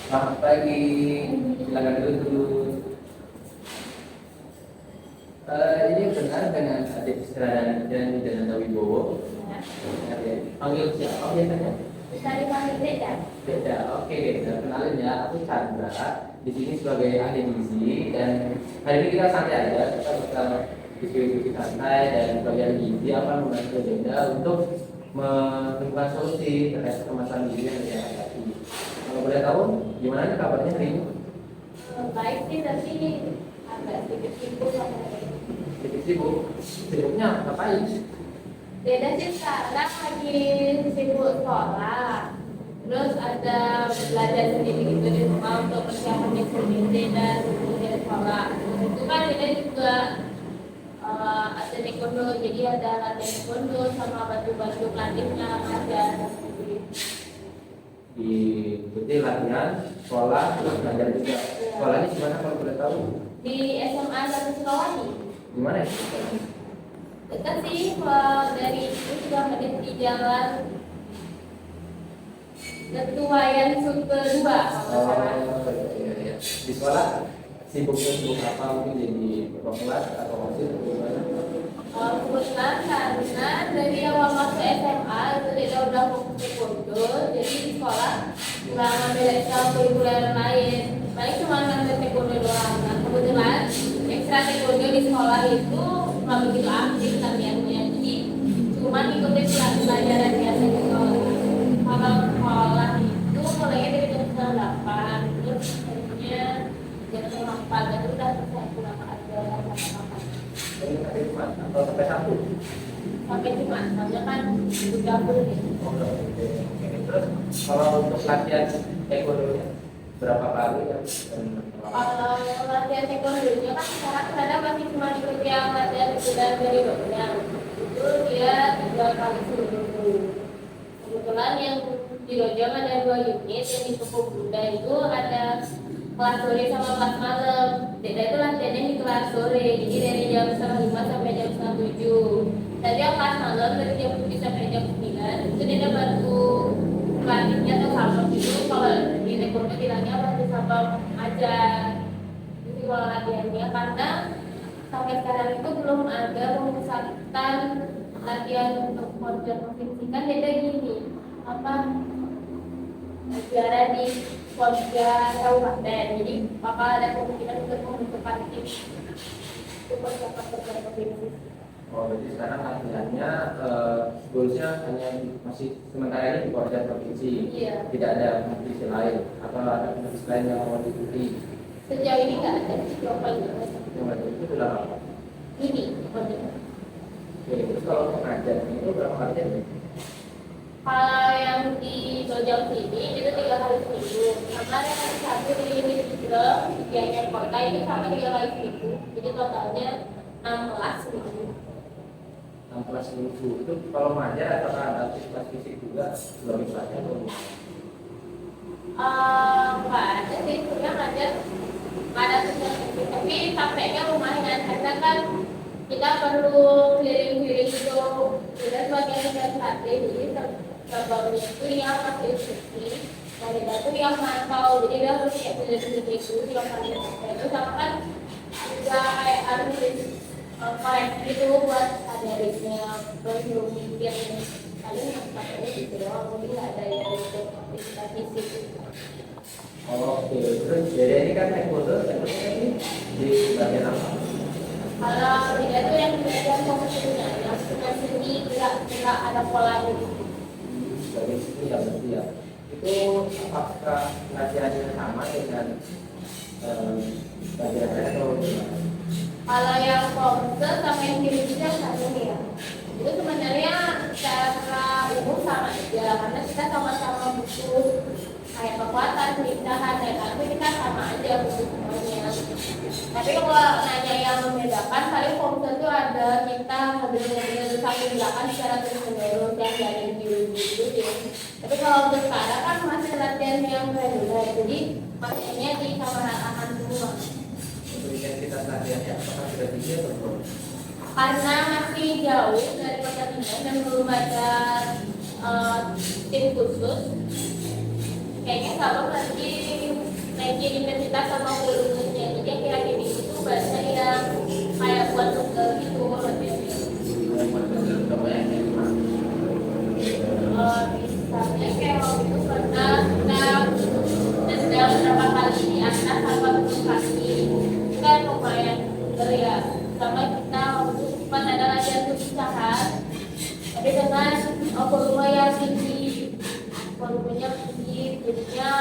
Selamat pagi, silakan dulu. Ini benar dengan adik Seradan dan Jananda Wibowo. Panggil siapa biasanya? Bisa dipanggil Beda. Beda, oke. Kenalin ya, aku Chandra. Di sini sebagai ahli gizi dan hari ini kita santai aja. Kita bakal diskusi santai dan bagian gizi akan membantu Beda untuk menemukan solusi terkait permasalahan gizi yang dia hadapi. Kalau boleh tahu, gimana nih kabarnya hari ini? Baik sih, tapi agak sedikit sibuk sama hari ini. Sedikit sibuk. Sibuknya ngapain? Beda sih sekarang lagi sibuk sekolah. Terus ada belajar sendiri gitu di rumah untuk persiapan sendiri dan ujian sekolah. Itu kan Beda juga ada taekwondo, jadi ada latihan taekwondo sama bantu-bantu pelatihnya ngajar sendiri. Diikuti latihan, sekolah, terus belajar juga. Sekolahnya gimana kalau boleh tahu? Di SMA 1 Sukawati. Gimana ya? Dekat sih, kalau dari itu juga menit di jalan Ketuayan Suke 2 kalau nggak salah. Iya. Di sekolah sibuk apa mungkin jadi ketua kelas atau osis atau gimana? Kebetulan karena dari awal masuk SMA itu dia udah fokus taekwondo, jadi di sekolah nggak ngambil ekstrakurikuler lain, paling cuma ngambil taekwondo doang. Nah kebetulan ekstra taekwondo di sekolah itu nggak begitu aktif latihannya, jadi cuma ikutin pelajaran biasa di sekolah. Kalau sekolah itu mulainya dari jam setengah 8, terus akhirnya jam setengah 4 itu udah selesai pulang aja sama Ini sampai Jumat atau sampai Sabtu? sampai Jumat, soalnya kan udah full nih. Oh, oke. Terus kalau untuk latihan taekwondo berapa kali ya? Kalau latihan taekwondo-nya kan sekarang kadang masih cuma ikut yang latihan reguler dari dokternya. Itu dia 3 kali seminggu. Kebetulan yang di Dojong ada 2 unit, yang di Pupuk Bunda itu ada kelas sore sama kelas malam. Beda itu latihannya di kelas sore, jadi dari jam setengah 5 sampai jam setengah 7. Tadi yang kelas malam dari jam 7 sampai jam 9 itu dia bantu pelatihnya atau sabab itu. Kalau di taekwondo bilangnya bantu sabab aja. Jadi kalau latihannya karena sampai sekarang itu belum ada memusatkan latihan untuk model provinsi. Kan beda gini apa negara di Polda Kabupaten, jadi bakal ada kemungkinan untuk membentukkan tim untuk persiapan kerja provinsi. Oh, jadi sekarang latihannya goalsnya hanya masih sementara ini di Polda provinsi. Iya. Tidak ada kompetisi lain atau ada kompetisi lain yang mau diikuti. Sejauh ini nggak ada global Itu sudah apa? ini Polda. Oke, terus kalau mengajar itu berapa kali ya? Kalau yang di Dojong sini itu 3 kali seminggu. Sama yang satu di Wisdom, yang kota itu sama 3 kali seminggu. Jadi totalnya 16 seminggu. 16 minggu itu kalau mengajar apakah ada aktivitas fisik juga sebelum belajar atau gimana? Nggak ada sih, sebenarnya ngajar nggak ada tugas fisik. Tapi capeknya lumayan karena kan kita perlu keliling-keliling itu. Kita sebagai yang latih, jadi terbangnya itu yang masih instruksi, nah kita itu yang mantau. Jadi dia harus kayak keliling-keliling itu yang paling itu sama kan juga kayak harus koreksi itu buat ajarinnya, terus belum mikir paling capeknya gitu doang, mungkin nggak ada yang untuk aktivitas fisik. Oke, terus jadi ini kan taekwondo ini di bagian apa? Kalau tidak itu yang belajar kompetensinya, yang dengan seni tidak ada pola gitu. Sebagai itu ya berarti ya. Itu apakah latihannya sama dengan bagian lain atau gimana? Kalau yang komputer sama yang kiri juga satu ya. Itu sebenarnya secara umum sama aja, karena kita sama-sama butuh kayak kekuatan, keindahan, dan aku kita sama aja butuh semuanya. Tapi kalau nanya yang membedakan, paling komputer itu ada kita ngobrol-ngobrol sambil belakang secara terus-menerus yang dari dulu deh. Tapi kalau untuk sekarang kan masih latihan yang reguler, jadi maksudnya di kamar aman semua. Untuk intensitas latihannya apakah sudah tinggi atau belum? Karena masih jauh dari pertandingan dan belum ada tim khusus, kayaknya kalau nanti bikin intensitas sama volumenya. Jadi akhir-akhir ini itu baca yang kayak buat tunggal gitu latihannya. Misalnya kayak waktu itu pernah kita sedang berapa kali di atas sama turun kaki, itu kan lumayan bener ya. Sama kita waktu itu cuma ada latihan perpisahan, tapi dengan volume yang tinggi, volumenya tinggi, jadinya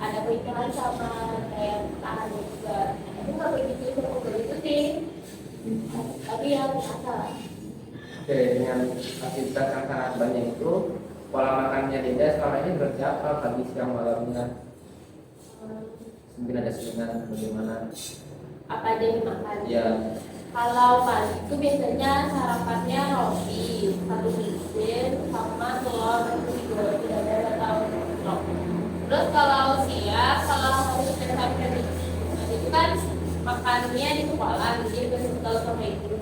ada peringkatan sama kayak tahan juga. Itu nggak begitu seperti itu sih, tapi yang biasa. Oke, dengan aktivitas yang sangat banyak itu, pola makannya Dinda selama ini seperti apa? Pagi, siang, malamnya? Mungkin ada selingan bagaimana? Apa aja yang dimakan? Ya, Kalau pagi itu biasanya sarapannya roti, satu biji, sama telur, itu juga tidak ada atau telur. Terus kalau siang, kalau hari Senin itu kan makannya di sekolah, jadi bersebut sama itu.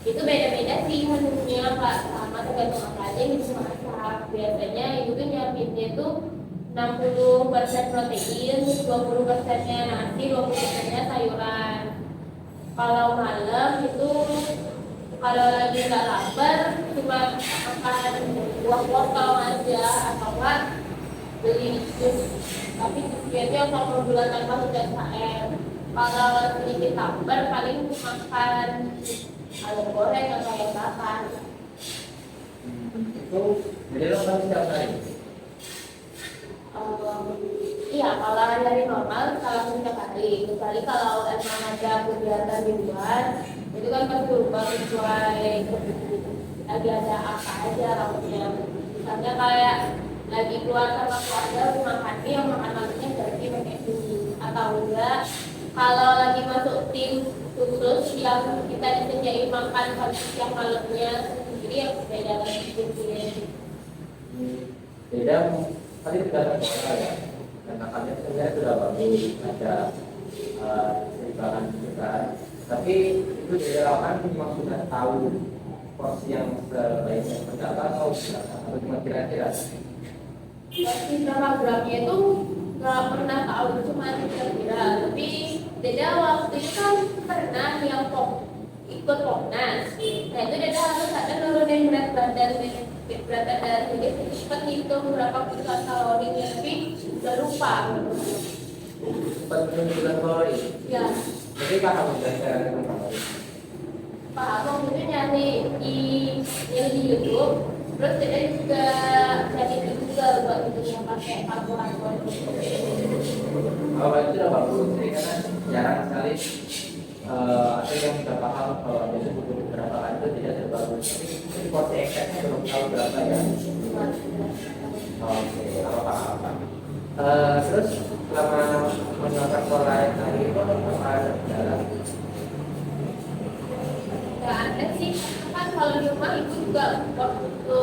Itu beda-beda sih menunya Pak, sama tergantung apa aja yang bisa masak. Biasanya itu tuh nyiapinnya itu 60% protein, 20%-nya nasi, 20%-nya sayuran. Kalau malam itu kalau lagi nggak lapar cuma makan buah wortel aja atau enggak beli jus. Tapi biasanya kalau bulan tanpa sudah KM. Kalau sedikit lapar paling makan ayam goreng atau ayam bakar. itu jadi lo kan setiap hari. Iya, kalau hari-hari normal kalau setiap hari, kecuali kalau emang ada kegiatan di luar, itu kan pasti berubah sesuai lagi ada apa aja lauknya. Misalnya kayak lagi keluar sama keluarga makan yang makan malamnya berarti pakai ini atau enggak. Kalau lagi masuk tim khusus yang kita disediain makan pagi siang malamnya sendiri yang beda lagi timnya. Beda tadi tergantung pola ya. Dan makannya sebenarnya sudah bagus, ada perubahan. Tapi itu dilakukan memang sudah tahu porsi yang sebaiknya berapa atau cuma kira-kira. Porsi berapa gramnya itu nggak pernah tahu, cuma kira-kira. Tapi Deda waktu itu kan pernah yang ikut Popnas. Nah itu Deda harus ada nurunin berat badan jadi cepat ngitung berapa kiloan kalorinya, tapi udah lupa. Cepat menunjukkan kalori. Ya. Jadi paham udah cara menentukan kalori. Pak Abang itu nyari di YouTube, terus dia juga cari di Google buat itu yang pakai kalkulator. Kalau itu udah bagus, jadi karena jarang sekali ada yang sudah paham kalau itu butuh berapa kali itu tidak terbagus. Tapi porsi eksaknya belum tahu berapa ya. Oke, apa-apa. Terus selama menerapkan pola yang tadi itu apa ada kendala? Nggak ada sih, kan kalau di rumah ibu juga waktu itu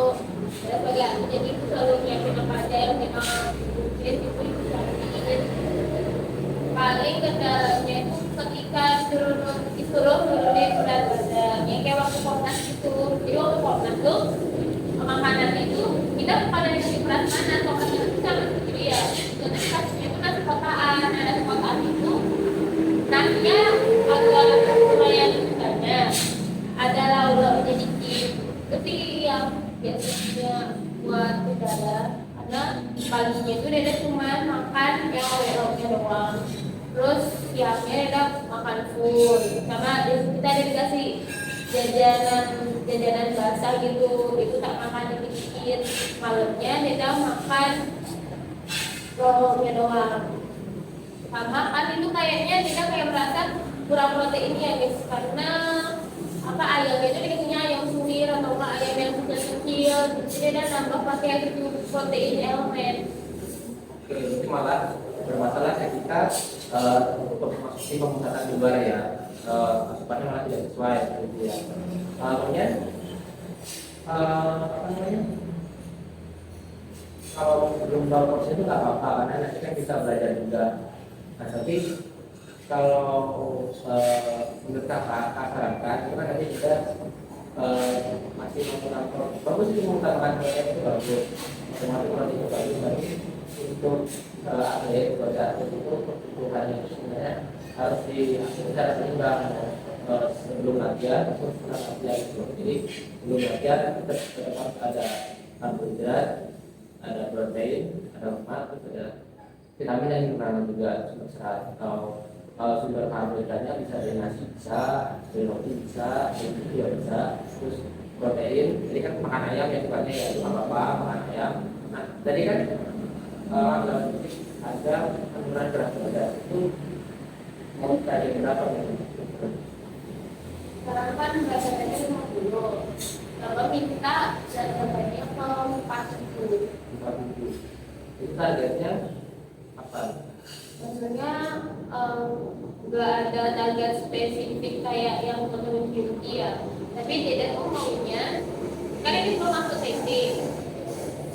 ya sebagai anak, jadi ibu selalu nyiapin apa aja yang memang dibutuhin itu ibu cariin. Paling kendalanya itu ketika disuruh nurunin berat badan, ya kayak waktu Popnas itu. Jadi waktu Popnas tuh makanan itu kita pada dikasih berat mana, pokoknya itu sama gitu ya. Jadi kasihnya itu nasi kotaan, ada kotaan itu nasinya agak lumayan banyak. Ada lauk-lauknya dikit, itu yang biasanya buat udara. Karena paginya itu Deda cuma makan yang lauk-lauknya doang. Terus siangnya Deda makan full, sama kita ada dikasih jajanan basah gitu, itu tak makan dikit-dikit. Malamnya Deda makan lauknya doang. Sama kan itu kayaknya Deda kayak merasa kurang protein ya guys, karena apa ayamnya itu dikasihnya ayam suwir atau ayam yang kecil, jadi dia nambah pakai itu protein elemen. Oke, itu malah bermasalah ketika untuk masuki pemusatan di luar ya, asupannya malah tidak sesuai gitu ya. Kemudian apa namanya? Kalau belum tahu porsi itu nggak apa-apa karena nanti kan bisa belajar juga. Nah, tapi kalau menurut kakak sarankan itu kan nanti kita masih menggunakan bagus itu menggunakan protein itu bagus, termasuk protein itu bagus, tapi untuk apa ya untuk kebutuhan yang sebenarnya harus secara seimbang sebelum latihan atau setelah latihan itu. Jadi sebelum latihan tetap harus ada karbohidrat, ada protein, ada lemak, terus ada vitamin dan mineral juga sumber serat. Kalau sumber karbohidratnya bisa dari nasi, bisa dari roti, bisa dari susu juga bisa. Terus protein, jadi kan makan ayam ya sifatnya ya cuma apa makan ayam. Nah tadi kan ada penurunan berat badan itu mau dari berapa nih? Sekarang kan berat badannya 50, kalau minta berat badannya ke 40. Itu targetnya apa? Sebenarnya nggak ada target spesifik kayak yang menurut beauty ya. Tapi Dede tuh maunya, kan ini belum masuk sesi.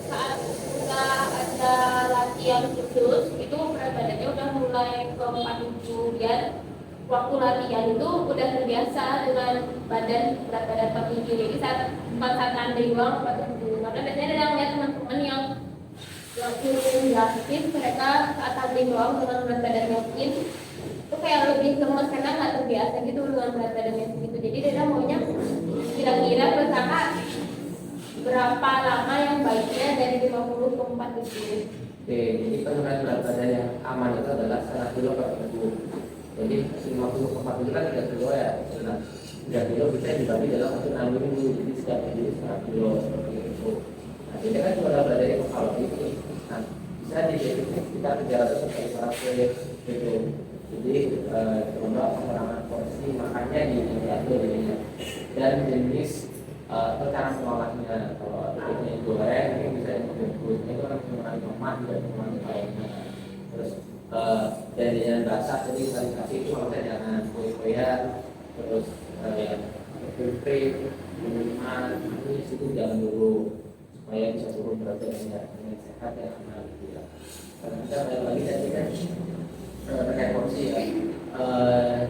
Saat kita ada latihan khusus, itu berat badannya udah mulai ke 47 biar waktu latihan itu udah terbiasa dengan berat badan 47. Jadi saat tanding doang 47. Karena biasanya ada lihat teman-teman yang turun drastis, mereka saat tanding doang dengan berat badan yang tinggi itu kayak lebih lemes karena nggak terbiasa gitu dengan berat badannya segitu. Jadi dia maunya kira-kira berusaha berapa lama yang baiknya dari 50 ke 47. Oke, jadi penurunan berat badan yang aman itu adalah 1 kilo per minggu. Jadi 50 ke 40 kan 3 kilo ya. Nah, 3 kilo bisa dibagi dalam waktu 6 minggu. Jadi setiap minggu 1 kilo seperti itu. Nah, jadi kan cuma berat badan yang kalori ini. Nah, bisa didefinisikan sekitar 300 sampai 400 gitu. Jadi coba pengurangan porsi makannya diatur jadinya. Dan jenis cara mengolahnya, kalau ini goreng ini bisa dibungkus, itu kan mengurangi lemak dan mengurangi kalorinya. Terus jajanan basah jadi kita dikasih itu kalau jangan kue-kuean, terus krim, minuman manis itu jangan dulu supaya bisa turun berat badannya dengan sehat ya aman gitu ya. Karena kita balik lagi tadi kan terkait porsi ya.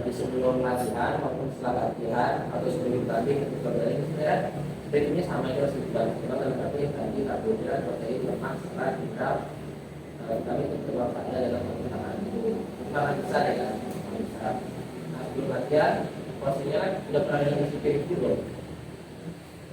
Di sebelum latihan maupun setelah latihan atau sebelum bertanding ketika bertanding sebenarnya ritmenya sama itu harus dibagi. Cuma tapi tadi karbohidrat, protein, lemak, serat, mineral, kami itu terwakilnya dalam penggunaan itu bukan besar ya kan, besar. Nah sebelum latihan porsinya kan sudah pernah dengan isi piring dulu.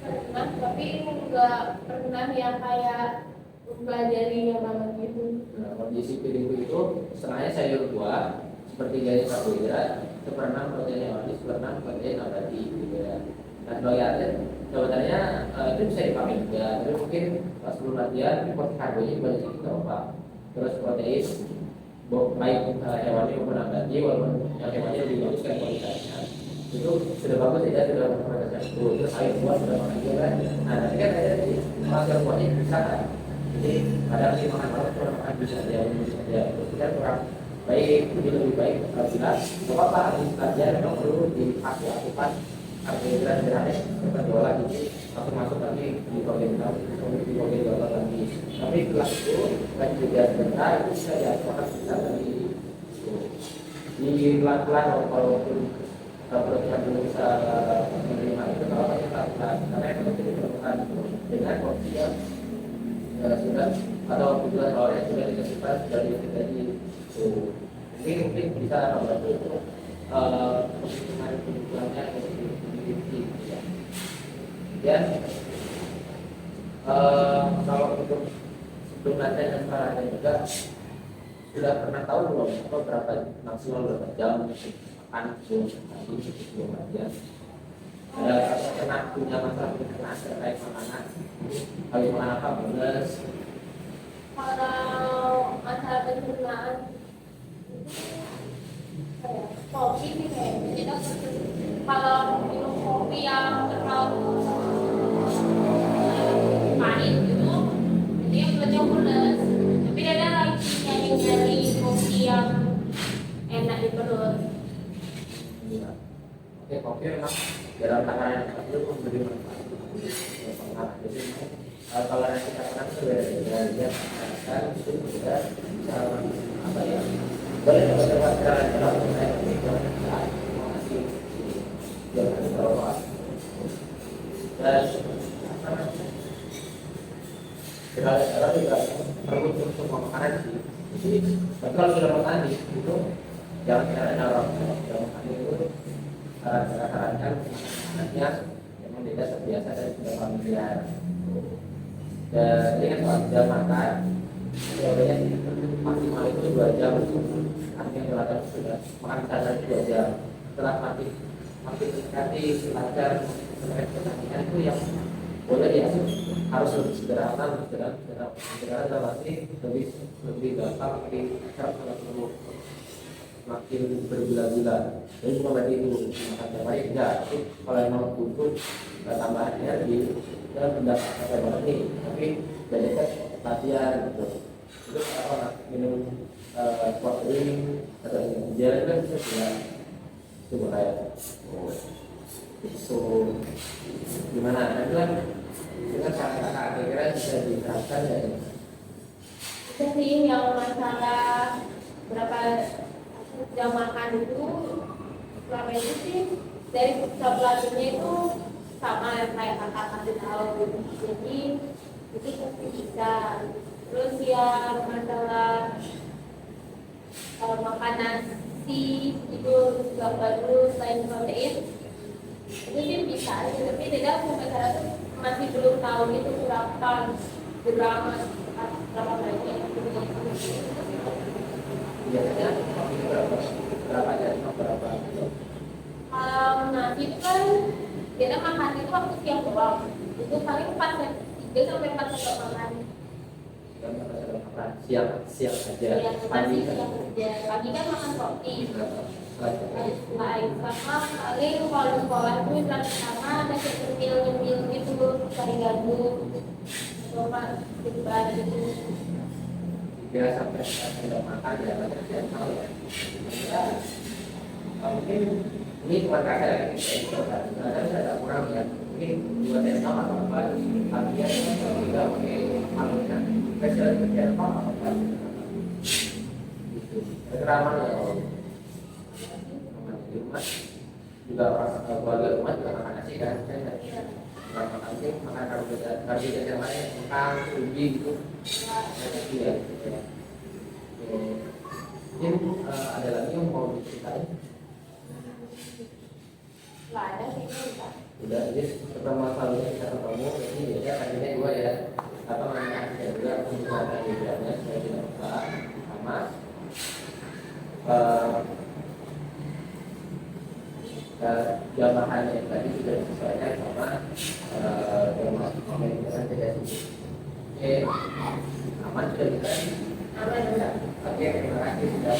Pernah, tapi nggak pernah yang kayak pelajarinya banget gitu. Nah kondisi piring itu setengahnya sayur buah, sepertiganya karbohidrat, 1/6 protein hewani, 1/6 protein nabati gitu ya. Nah sebagai atlet jawabannya itu bisa dipakai juga, tapi mungkin pas sebelum latihan porsi karbonya banyak sedikit apa. Terus protein baik hewani maupun nabati, walaupun yang hewani lebih bagus kan kualitasnya itu sudah bagus ya, sudah memperbaiki itu. Terus sayur buah sudah makan juga kan. Nah nanti kan ada di sayur buahnya bisa kan, jadi kadang sih makan malam kurang makan bisa aja, terus kita kurang baik, lebih baik jelas apa habis latihan memang perlu diasupan karbohidrat sederhana berdoa jadi masuk lagi di bagian bawah lagi. Tapi setelah itu kan juga sebentar itu bisa diasupan bisa lagi di pelan-pelan walaupun perutnya belum bisa menerima itu kalau pakai pelan-pelan karena itu diperlukan dengan porsi yang sudah atau tujuan awalnya sudah dikasihkan dari tadi. Mungkin bisa membantu untuk kebutuhannya dan kalau untuk sebelum latihan dan setelah latihan juga sudah pernah tahu belum atau berapa maksimal berapa jam makan sebelum latihan? Ada pernah punya masalah pencernaan terkait makanan? Kalau makan apa bonus? Kalau masalah pencernaan kopi sih kayaknya. Kalau minum kopi yang terlalu pahit gitu, jadi yang buatnya mules. Tapi ada lagi nyari kopi yang enak di perut. Oke, kopi memang dalam takaran itu memberi manfaat. Jadi kalau nanti takaran itu beda-beda, kan itu juga bisa apa ya? Boleh coba cara saya ini masih jangan berapa dan segala cara juga perlu untuk semua makanan sih. Tapi kalau sudah makan itu jangan cara dorong. Sudah makan itu sarankan makanannya memang tidak terbiasa dan sudah familiar. Dan ingat soal jam makan, biasanya maksimal itu 2 jam. Artinya terhadap sudah makan standar 2 jam. Setelah makin mendekati lancar pertandingan itu yang boleh ya harus lebih sederhana, sederhana dalam arti lebih gampang, lebih cepat, kalau perlu makin bergula-gula. Jadi bukan berarti itu makan tiap hari enggak, tapi kalau memang butuh tambahannya di dalam pendapat sampai banget nih, tapi jadikan latihan gitu. Terus apa minum sport drink atau minum gel kan bisa juga itu bahaya. So gimana? Nanti kan dengan cara-cara kira-kira bisa diterapkan ya. Itu sih yang masalah berapa jam makan itu selama ini sih dari pelatihnya itu sama kayak kakak kasih tahu gitu. Jadi itu pasti bisa. Terus yang masalah makan nasi itu juga bagus selain protein itu sih bisa aja, tapi tidak pembicara tuh masih belum tahu itu berapa banyak Biasanya itu berapa jam berapa? nasi itu kan kita makan itu waktu siang doang, itu paling 3 sampai 4 jam makan. Siang aja. Pagi pagi kan makan roti. Sama paling kalau sekolah itu sama ada nyemil gitu cari gandum atau bahan gitu. 3 sampai 4 jam makan ya macam tahu ya. Mungkin ini cuma kakak itu ada kurang ya. Mungkin 2 tahun atau apa? Artinya tidak pakai malunya. Spesial kerja apa? Keraman ya. Di rumah juga orang keluarga rumah juga makan nasi kan, orang makan nasi makan karbohidrat yang lain, makan ubi gitu, nasi ya. Mungkin ada lagi yang mau diceritain? Nggak ada sih kita. Udah, jadi pertama kalinya kita ketemu, jadi ya tadinya 2 ya, apa namanya juga penggunaan karbohidratnya supaya tidak lupa sama. Jam makannya tadi sudah disesuaikan sama jam makan yang tidak sih. Oke, aman sudah bisa. Aman enggak? Oke, terima kasih sudah.